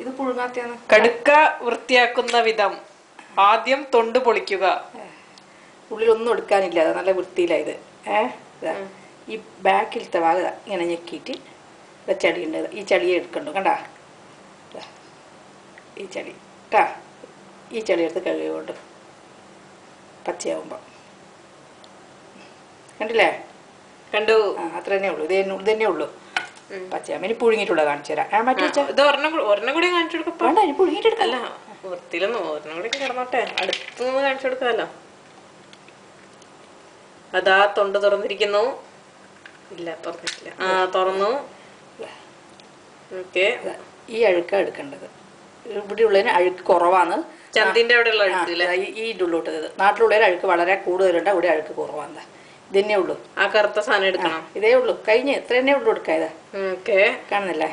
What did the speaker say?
ഇത് പുഴുങ്ങാത്തയാണ്. കടുക്ക വൃത്തിയാക്കുന്ന വിധം: ആദ്യം തൊണ്ട് പൊളിക്കുക. ഉള്ളിലൊന്നും എടുക്കാനില്ല, അത് നല്ല വൃത്തിയിലായത്. ഈ ബാക്കിലത്തെ ഭാഗം ഇങ്ങനെ ഞെക്കിയിട്ട് ചളി ഉണ്ട്, ഈ ചളിയെ എടുക്കണ്ടു കണ്ടാ. ഈ ചളി കേട്ടാ, ഈ ചളി എടുത്ത് കഴുകി കൊണ്ട് പച്ചയാവുമ്പോൾ കണ്ടില്ലേ? കണ്ടു. അത്ര തന്നെ ഉള്ളൂ, ഇത് തന്നെ ഉള്ളൂ. പച്ചയാകുമ്പോൾ ഇനി പുഴുങ്ങിയിട്ടുള്ള കാണിച്ചു തരാം. മാറ്റി വെച്ചാൽ ഇത് ഒരെണ്ണം കൂടി കാണിച്ചു കൊടുക്കും. വേണ്ട, ഇനി പുഴുങ്ങിയിട്ടെടുക്കാം. അല്ല, വൃത്തിയിലൊന്നും ഒരെണ്ണം കൂടി കിടന്നോട്ടെ, അടുത്തൊന്ന് കാണിച്ചു കൊടുക്കാമല്ലോ. അതാ തൊണ്ട് തുറന്നിരിക്കുന്നു. ഇല്ല, തുറന്നിട്ടില്ല. തുറന്നു. ഓക്കെ. ഈ അഴുക്കാണ് എടുക്കേണ്ടത്. ഇവിടെ ഉള്ളതിന് അഴുക്ക് കുറവാണ്. ചന്തിന്റെ അവിടെ ഉള്ള അഴുക്ക് ഈ ഉള്ളോട്ട്. നാട്ടിലുള്ളതിന് അഴുക്ക് വളരെ കൂടുതലുണ്ട്, അവിടെ അഴുക്ക് കുറവാണ്. ഇതന്നെ ഉള്ളൂ. ആ കറുത്ത സാധനം എടുക്കണം. ഇതേ ഉള്ളൂ, കഴിഞ്ഞ് ഇത്ര തന്നെ ഉള്ളൂ എടുക്കാതെ. ഓക്കെ, കാണുന്നില്ലേ?